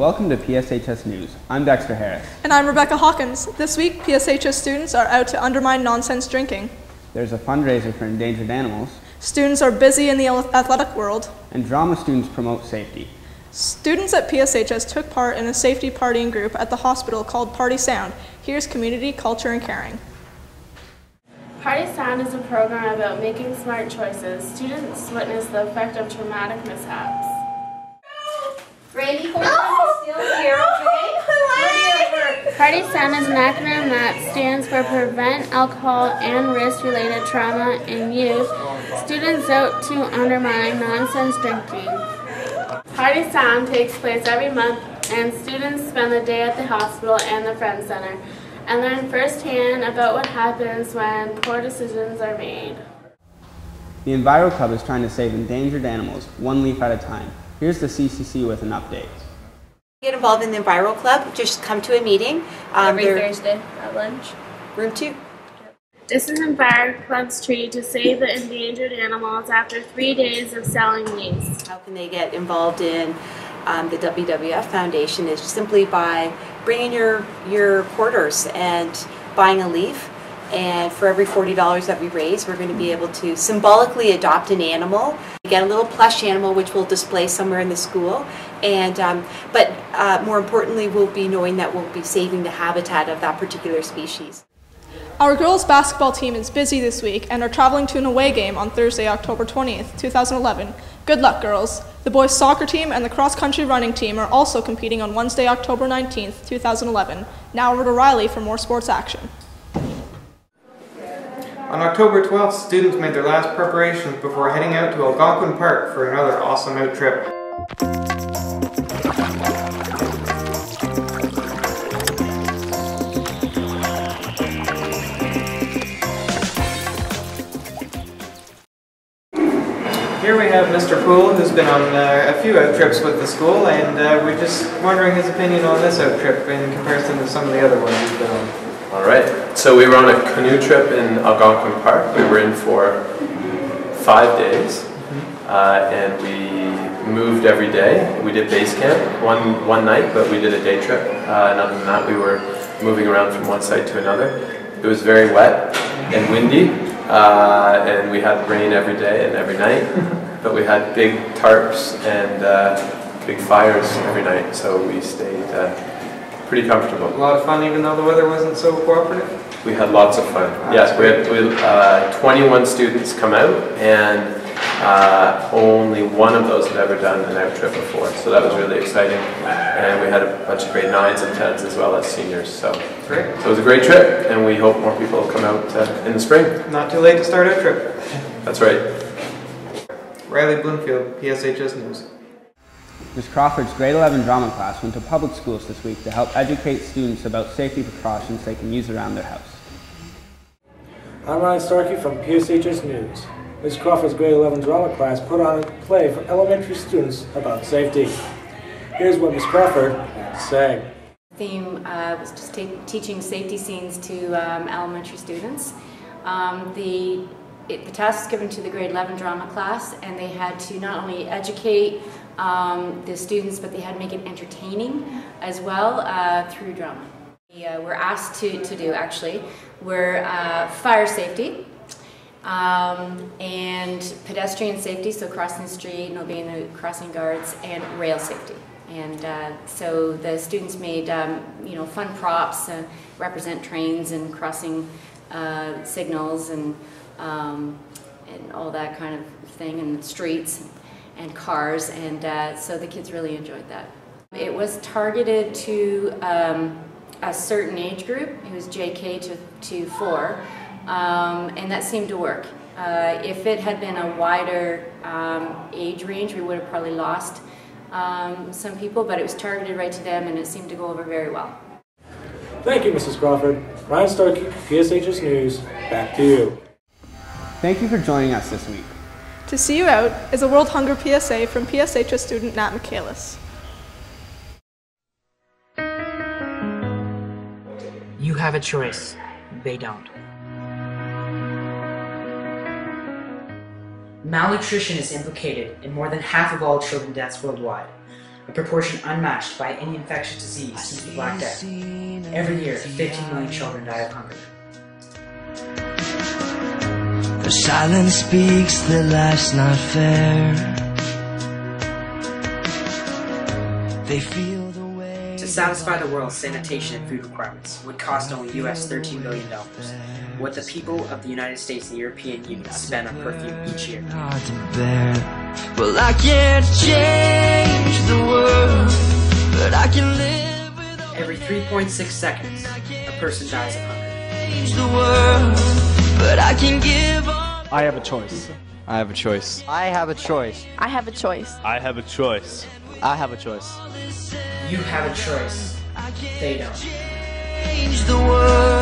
Welcome to PSHS News. I'm Dexter Harris. And I'm Rebecca Hawkins. This week, PSHS students are out to undermine nonsense drinking. There's a fundraiser for endangered animals. Students are busy in the athletic world. And drama students promote safety. Students at PSHS took part in a safety partying group at the hospital called Party Sound. Here's community, culture, and caring. Party Sound is a program about making smart choices. Students witness the effect of traumatic mishaps. Randy Coleman is still here, okay? Party Sound is an acronym that stands for Prevent Alcohol and Risk-Related Trauma in Youth. Students out to undermine nonsense drinking. Party Sound takes place every month, and students spend the day at the hospital and the Friends Center and learn firsthand about what happens when poor decisions are made. The Enviro Club is trying to save endangered animals, one leaf at a time. Here's the CCC with an update. Get involved in the Enviro Club, just come to a meeting. Every Thursday at lunch. Room 2. This is Enviro Club's treat to save the endangered animals after 3 days of selling leaves. How can they get involved in the WWF Foundation is simply by bringing your quarters and buying a leaf. And for every $40 that we raise, we're going to be able to symbolically adopt an animal. We get a little plush animal which we'll display somewhere in the school. And but more importantly, we'll be knowing that we'll be saving the habitat of that particular species. Our girls' basketball team is busy this week and are traveling to an away game on Thursday, October 20th, 2011. Good luck, girls. The boys' soccer team and the cross-country running team are also competing on Wednesday, October 19th, 2011. Now over to Riley for more sports action. On October 12th, students made their last preparations before heading out to Algonquin Park for another awesome out trip. Here we have Mr. Poole, who's been on a few out trips with the school, and we're just wondering his opinion on this out trip in comparison to some of the other ones he's been on. Alright, so we were on a canoe trip in Algonquin Park. We were in for 5 days, and we moved every day. We did base camp one night, but we did a day trip. And other than that, we were moving around from one site to another. It was very wet and windy, and we had rain every day and every night, but we had big tarps and big fires every night, so we stayed pretty comfortable. A lot of fun even though the weather wasn't so cooperative? We had lots of fun. Yes, we had 21 students come out, and only one of those had ever done an out trip before, so that was really exciting. And we had a bunch of grade 9s and 10s as well as seniors. So great. So it was a great trip, and we hope more people will come out in the spring. Not too late to start a trip. That's right. Riley Bloomfield, PSHS News. Ms. Crawford's grade 11 drama class went to public schools this week to help educate students about safety precautions they can use around their house. I'm Ryan Starkey from PSHS News. Ms. Crawford's grade 11 drama class put on a play for elementary students about safety. Here's what Ms. Crawford had to say. The theme was just teaching safety scenes to elementary students. The task was given to the grade 11 drama class, and they had to not only educate the students, but they had to make it entertaining as well through drama. We were asked to do, actually, were fire safety and pedestrian safety, so crossing the street and obeying the crossing guards, and rail safety. And so the students made fun props represent trains and crossing signals and all that kind of thing, and streets and cars, and so the kids really enjoyed that. It was targeted to a certain age group. It was JK to 4, and that seemed to work. If it had been a wider age range, we would have probably lost some people, but it was targeted right to them, and it seemed to go over very well. Thank you, Mrs. Crawford. Ryan Starkey, PSHS News, back to you. Thank you for joining us this week. To See You Out is a World Hunger PSA from PSHS student Nat Michaelis. You have a choice. They don't. Malnutrition is implicated in more than half of all children deaths worldwide. a proportion unmatched by any infectious disease since the Black Death. Every year, 15 million children die of hunger. The silence speaks that life's not fair. They feel the way. To satisfy the world's sanitation and food requirements would cost only US $13 billion, what the people of the United States and the European Union spend on perfume each year. Hard to bear. Well, I can't change the world, but I can live with. Every 3.6 seconds, a person dies of hunger. Change the world, but I can give up. I have a choice. I have a choice. I have a choice. I have a choice. I have a choice. I have a choice. You have a choice. They don't. Change the world.